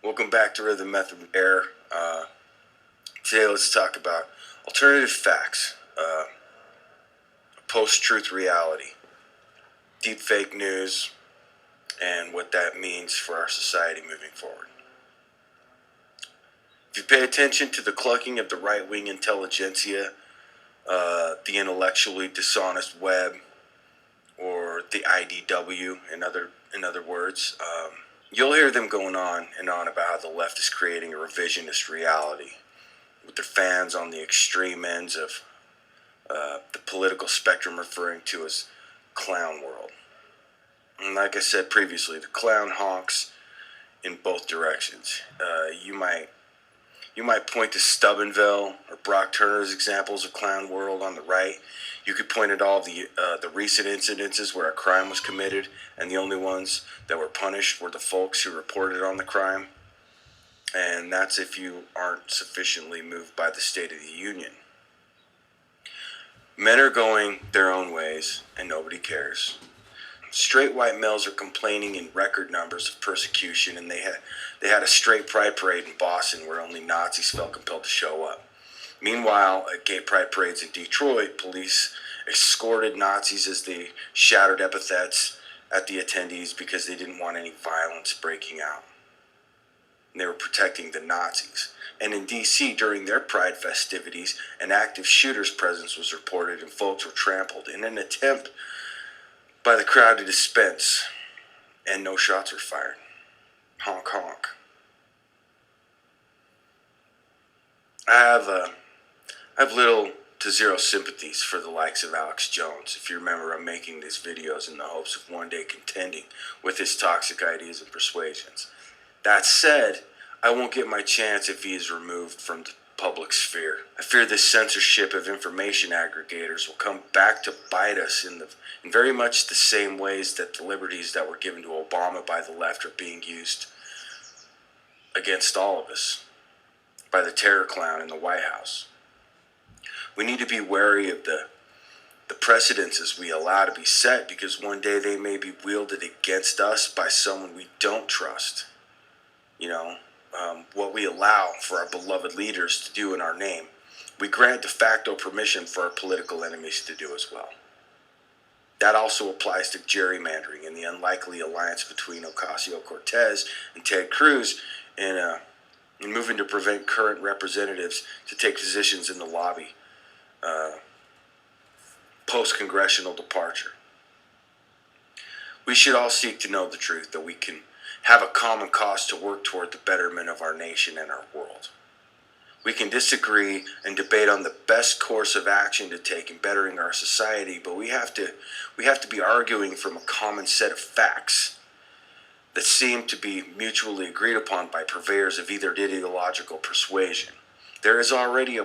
Welcome back to Rhythm Method Air. Today let's talk about alternative facts, post-truth reality, deep fake news, and what that means for our society moving forward. If you pay attention to the clucking of the right-wing intelligentsia, the intellectually dishonest web, or the IDW, in other words, you'll hear them going on and on about how the left is creating a revisionist reality, with their fans on the extreme ends of the political spectrum referring to as clown world. And like I said previously, the clown honks in both directions. You might point to Steubenville or Brock Turner's examples of clown world on the right. You could point at all the recent incidences where a crime was committed, and the only ones that were punished were the folks who reported on the crime. And that's if you aren't sufficiently moved by the State of the Union. Men are going their own ways, and nobody cares. Straight white males are complaining in record numbers of persecution, and they had a straight pride parade in Boston where only Nazis felt compelled to show up. Meanwhile, at gay pride parades in Detroit, police escorted Nazis as they shouted epithets at the attendees because they didn't want any violence breaking out. And they were protecting the Nazis. And in D.C., during their pride festivities, an active shooter's presence was reported and folks were trampled in an attempt by the crowd to dispense, and no shots were fired. Honk honk. I have little to zero sympathies for the likes of Alex Jones. If you remember, I'm making these videos in the hopes of one day contending with his toxic ideas and persuasions. That said, I won't get my chance if he is removed from the public sphere. I fear this censorship of information aggregators will come back to bite us in very much the same ways that the liberties that were given to Obama by the left are being used against all of us by the terror clown in the White House. We need to be wary of the precedences we allow to be set, because one day they may be wielded against us by someone we don't trust. What we allow for our beloved leaders to do in our name, we grant de facto permission for our political enemies to do as well. That also applies to gerrymandering and the unlikely alliance between Ocasio-Cortez and Ted Cruz in moving to prevent current representatives to take positions in the lobby post-congressional departure. We should all seek to know the truth, that we can have a common cause to work toward the betterment of our nation and our world. We can disagree and debate on the best course of action to take in bettering our society, but we have to be arguing from a common set of facts that seem to be mutually agreed upon by purveyors of either ideological persuasion. There are already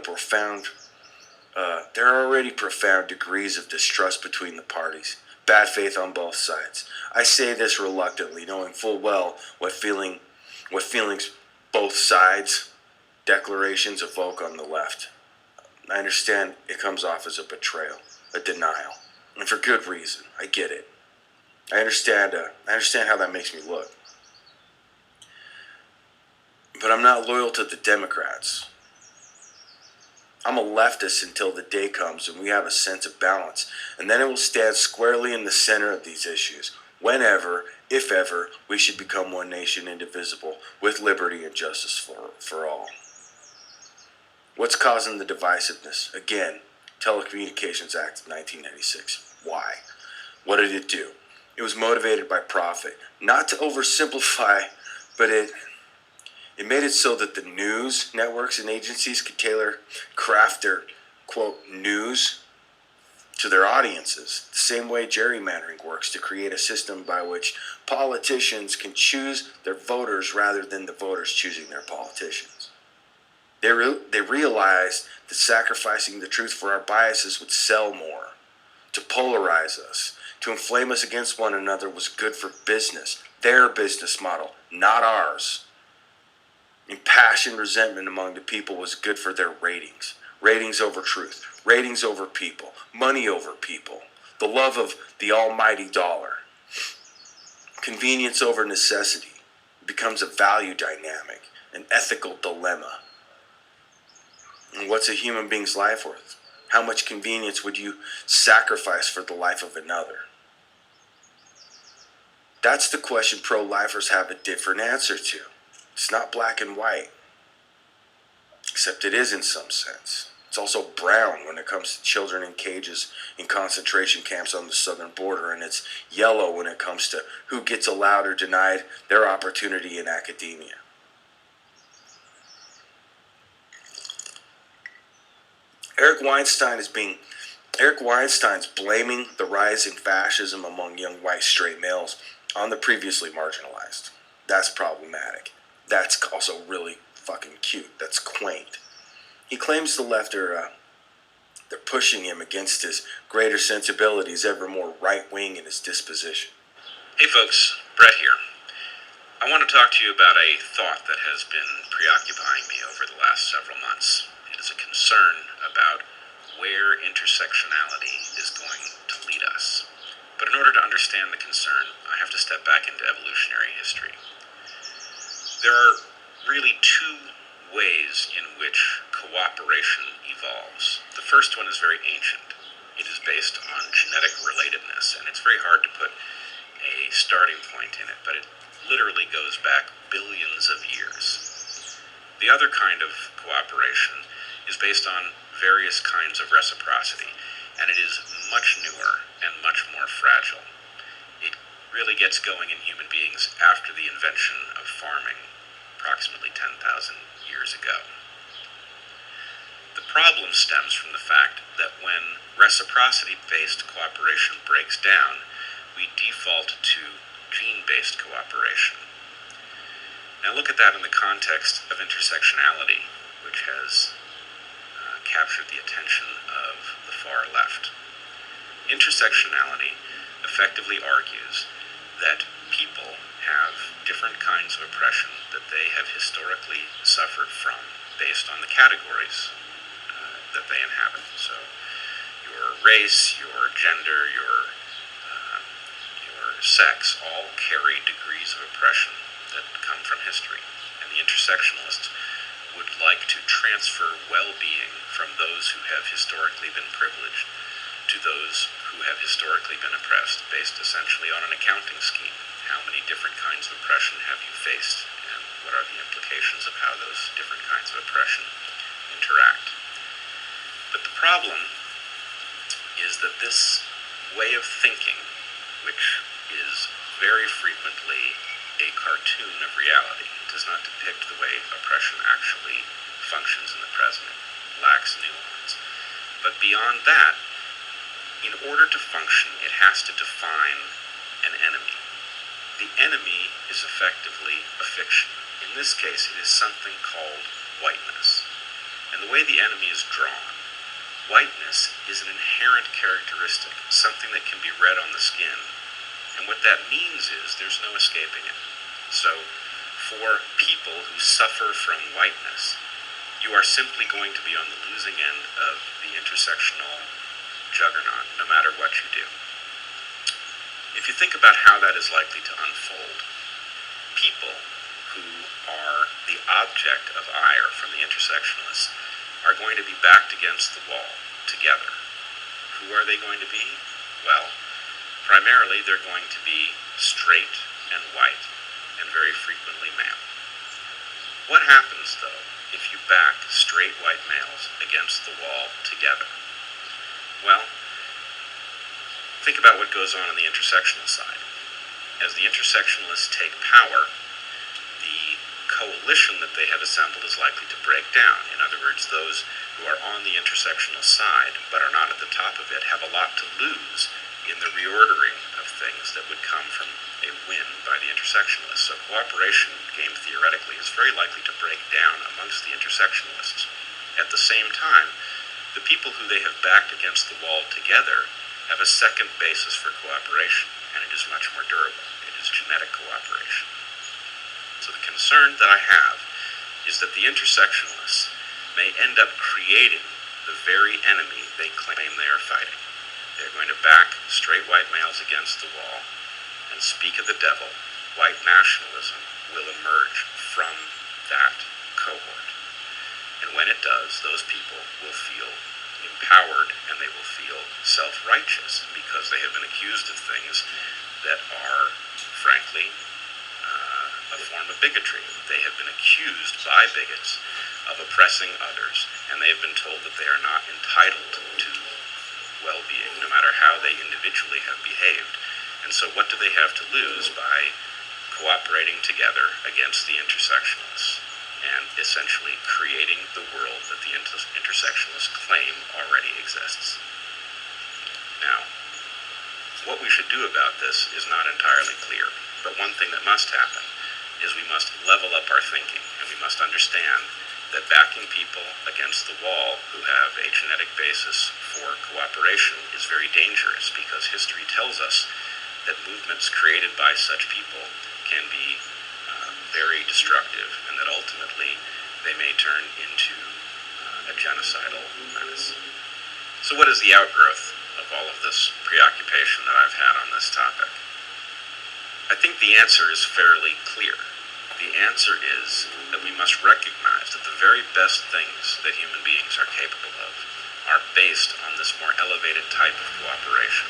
profound degrees of distrust between the parties, bad faith on both sides. I say this reluctantly, knowing full well what feelings both sides' declarations evoke on the left. I understand it comes off as a betrayal, a denial, and for good reason. I get it. I understand how that makes me look. But I'm not loyal to the Democrats. I'm a leftist until the day comes and we have a sense of balance, and then it will stand squarely in the center of these issues, whenever, if ever, we should become one nation indivisible, with liberty and justice for all. What's causing the divisiveness? Again, Telecommunications Act of 1996. Why? What did it do? It was motivated by profit. Not to oversimplify, but it made it so that the news networks and agencies could craft their, quote, news to their audiences, the same way gerrymandering works to create a system by which politicians can choose their voters rather than the voters choosing their politicians. They realized that sacrificing the truth for our biases would sell more, to polarize us, to inflame us against one another was good for business, their business model, not ours. Impassioned resentment among the people was good for their ratings. Ratings over truth. Ratings over people. Money over people. The love of the almighty dollar. Convenience over necessity. becomes a value dynamic, an ethical dilemma. And what's a human being's life worth? How much convenience would you sacrifice for the life of another? That's the question pro-lifers have a different answer to. It's not black and white, except it is in some sense. It's also brown when it comes to children in cages in concentration camps on the southern border, and it's yellow when it comes to who gets allowed or denied their opportunity in academia. Eric Weinstein's blaming the rise in fascism among young white straight males on the previously marginalized. That's problematic. That's also really fucking cute. That's quaint. He claims the left they're pushing him against his greater sensibilities, ever more right-wing in his disposition. Hey folks, Brett here. I want to talk to you about a thought that has been preoccupying me over the last several months. It is a concern about where intersectionality is going to lead us. But in order to understand the concern, I have to step back into evolutionary history. There are really two ways in which cooperation evolves. The first one is very ancient. It is based on genetic relatedness, and it's very hard to put a starting point in it, but it literally goes back billions of years. The other kind of cooperation is based on various kinds of reciprocity, and it is much newer and much more fragile. It really gets going in human beings after the invention of farming, approximately 10,000 years ago. The problem stems from the fact that when reciprocity-based cooperation breaks down, we default to gene-based cooperation. Now look at that in the context of intersectionality, which has captured the attention of the far left. Intersectionality effectively argues that people have different kinds of oppression that they have historically suffered from based on the categories that they inhabit. So your race, your gender, your sex all carry degrees of oppression that come from history. And the intersectionalists would like to transfer well-being from those who have historically been privileged to those who have historically been oppressed, based essentially on an accounting scheme. How many different kinds of oppression have you faced, and what are the implications of how those different kinds of oppression interact? But the problem is that this way of thinking, which is very frequently a cartoon of reality, does not depict the way oppression actually functions in the present. It lacks nuance. But beyond that, in order to function, it has to define an enemy. The enemy is effectively a fiction. In this case, it is something called whiteness. And the way the enemy is drawn, whiteness is an inherent characteristic, something that can be read on the skin. And what that means is there's no escaping it. So, for people who suffer from whiteness, you are simply going to be on the losing end of the intersectional juggernaut, no matter what you do. If you think about how that is likely to unfold, people who are the object of ire from the intersectionalists are going to be backed against the wall together. Who are they going to be? Well, primarily they're going to be straight and white, and very frequently male. What happens, though, if you back straight white males against the wall together? Well, think about what goes on the intersectional side. As the intersectionalists take power, the coalition that they have assembled is likely to break down. In other words, those who are on the intersectional side but are not at the top of it have a lot to lose in the reordering of things that would come from a win by the intersectionalists. So cooperation, game theoretically, is very likely to break down amongst the intersectionalists. At the same time, the people who they have backed against the wall together have a second basis for cooperation, and it is much more durable. It is genetic cooperation. So the concern that I have is that the intersectionalists may end up creating the very enemy they claim they are fighting. They're going to back straight white males against the wall and speak of the devil white nationalism will emerge from that cohort. And when it does, those people will feel empowered and they will feel self-righteous because they have been accused of things that are, frankly, a form of bigotry. They have been accused by bigots of oppressing others, and they have been told that they are not entitled to well-being, no matter how they individually have behaved. And so what do they have to lose by cooperating together against the intersectionalists and essentially creating the world that the intersectionalists claim already exists? Now, what we should do about this is not entirely clear, but one thing that must happen is we must level up our thinking, and we must understand that backing people against the wall who have a genetic basis for cooperation is very dangerous, because history tells us that movements created by such people can be very destructive, and that ultimately they may turn into a genocidal menace. So what is the outgrowth of all of this preoccupation that I've had on this topic? I think the answer is fairly clear. The answer is that we must recognize that the very best things that human beings are capable of are based on this more elevated type of cooperation.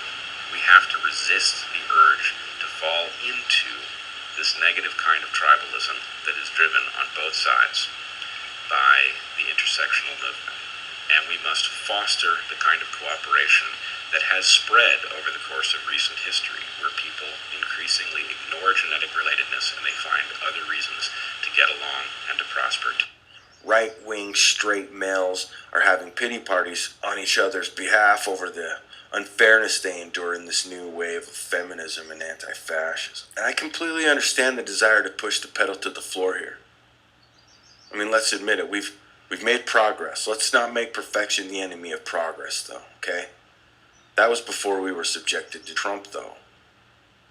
We have to resist the urge to fall into this negative kind of tribalism that is driven on both sides by the intersectional movement. And we must foster the kind of cooperation that has spread over the course of recent history, where people increasingly ignore genetic relatedness and they find other reasons to get along and to prosper. Right-wing straight males are having pity parties on each other's behalf over the unfairness they endure in this new wave of feminism and anti-fascism. And I completely understand the desire to push the pedal to the floor here. I mean, let's admit it, we've made progress. Let's not make perfection the enemy of progress, though, okay? That was before we were subjected to Trump, though.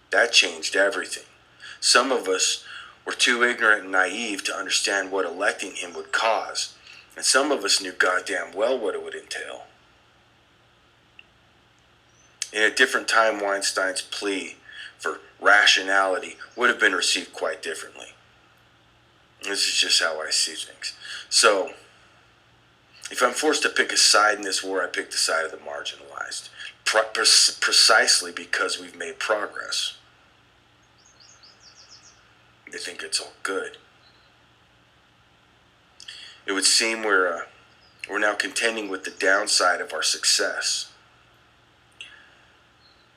That changed everything. Some of us were too ignorant and naive to understand what electing him would cause, and some of us knew goddamn well what it would entail. In a different time, Weinstein's plea for rationality would have been received quite differently. This is just how I see things. So, if I'm forced to pick a side in this war, I pick the side of the marginalized. Precisely because we've made progress. They think it's all good. It would seem we're now contending with the downside of our success.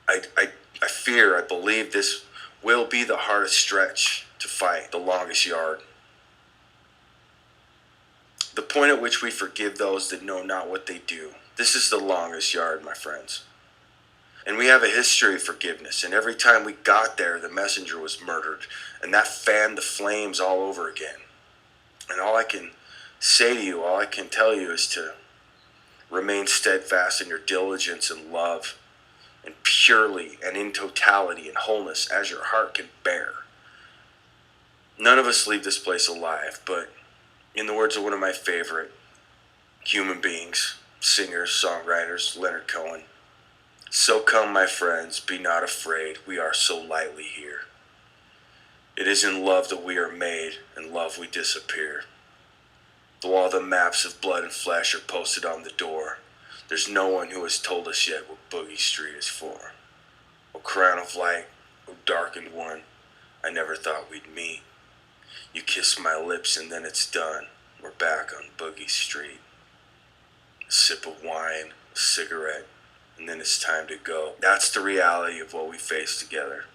I believe this will be the hardest stretch to fight, the longest yard. The point at which we forgive those that know not what they do. This is the longest yard, my friends. And we have a history of forgiveness, and every time we got there, the messenger was murdered, and that fanned the flames all over again. And all I can say to you, all I can tell you is to remain steadfast in your diligence and love, and purely and in totality and wholeness as your heart can bear. None of us leave this place alive, but in the words of one of my favorite human beings, singers, songwriters, Leonard Cohen, "So come, my friends, be not afraid, we are so lightly here. It is in love that we are made, in love we disappear. Though all the maps of blood and flesh are posted on the door, there's no one who has told us yet what Boogie Street is for. O crown of light, O darkened one, I never thought we'd meet. You kiss my lips and then it's done, we're back on Boogie Street. A sip of wine, a cigarette, and then it's time to go." That's the reality of what we face together.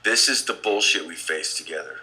This is the bullshit we face together.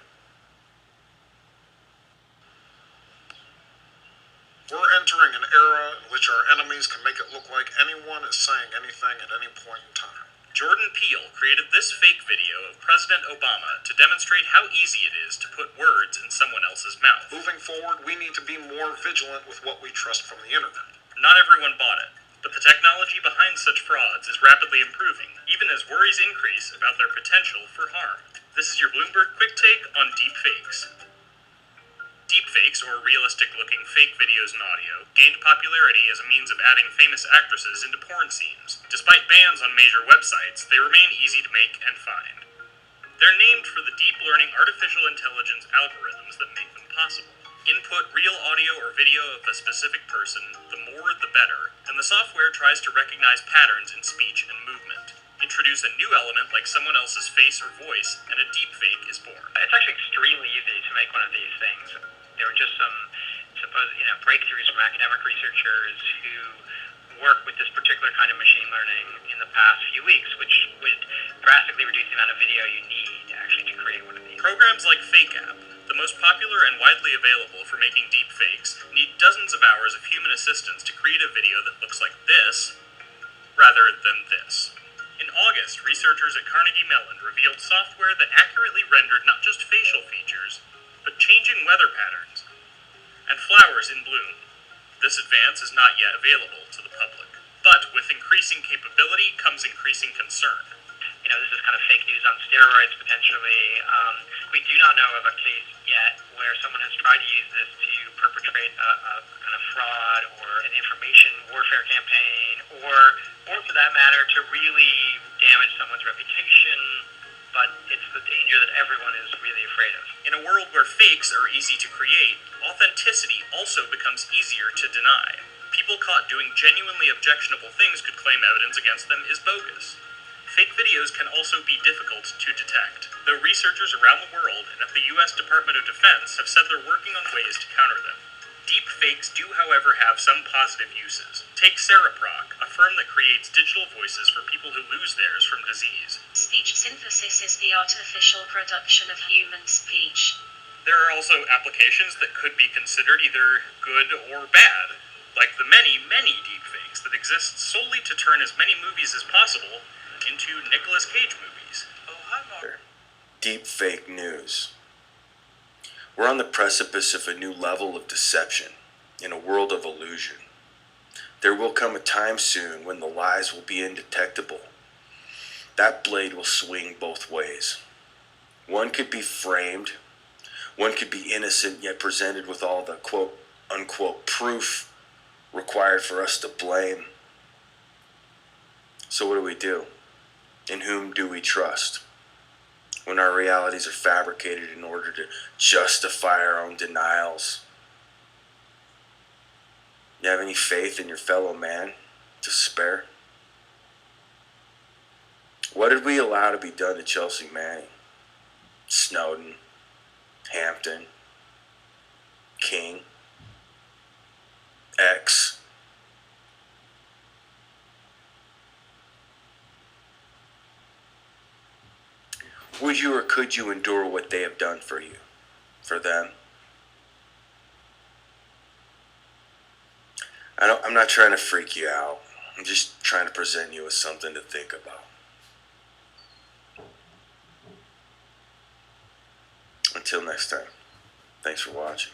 We're entering an era in which our enemies can make it look like anyone is saying anything at any point in time. Jordan Peele created this fake video of President Obama to demonstrate how easy it is to put words in someone else's mouth. Moving forward, we need to be more vigilant with what we trust from the internet. Not everyone bought it, but the technology behind such frauds is rapidly improving, even as worries increase about their potential for harm. This is your Bloomberg Quick Take on deepfakes. Deepfakes, or realistic-looking fake videos and audio, gained popularity as a means of adding famous actresses into porn scenes. Despite bans on major websites, they remain easy to make and find. They're named for the deep learning artificial intelligence algorithms that make them possible. Input real audio or video of a specific person, the more the better, and the software tries to recognize patterns in speech and movement. Introduce a new element like someone else's face or voice, and a deepfake is born. It's actually extremely easy to make one of these things. There were just some breakthroughs from academic researchers who work with this particular kind of machine learning in the past few weeks, which would drastically reduce the amount of video you need actually to create one of these. Programs like FakeApp, the most popular and widely available for making deep fakes, need dozens of hours of human assistance to create a video that looks like this, rather than this. In August, researchers at Carnegie Mellon revealed software that accurately rendered not just facial features, but changing weather patterns and flowers in bloom. This advance is not yet available to the public. But with increasing capability comes increasing concern. This is kind of fake news on steroids, potentially. We do not know of a case yet where someone has tried to use this to perpetrate a kind of fraud or an information warfare campaign, or for that matter, to really damage someone's reputation. But it's the danger that everyone is really afraid of. In a world where fakes are easy to create, authenticity also becomes easier to deny. People caught doing genuinely objectionable things could claim evidence against them is bogus. Fake videos can also be difficult to detect, though researchers around the world and at the U.S. Department of Defense have said they're working on ways to counter them. Deep fakes do, however, have some positive uses. Take Cereproc, a firm that creates digital voices for people who lose theirs from disease. Speech synthesis is the artificial production of human speech. There are also applications that could be considered either good or bad, like the many, many deepfakes that exist solely to turn as many movies as possible into Nicolas Cage movies. Deep fake news. We're on the precipice of a new level of deception in a world of illusion. There will come a time soon when the lies will be indetectable. That blade will swing both ways. One could be framed, one could be innocent yet presented with all the quote unquote proof required for us to blame. So what do? In whom do we trust? When our realities are fabricated in order to justify our own denials. You have any faith in your fellow man to spare? What did we allow to be done to Chelsea Manning, Snowden, Hampton, King, X? Would you or could you endure what they have done for you, for them? I'm not trying to freak you out. I'm just trying to present you with something to think about. Until next time, thanks for watching.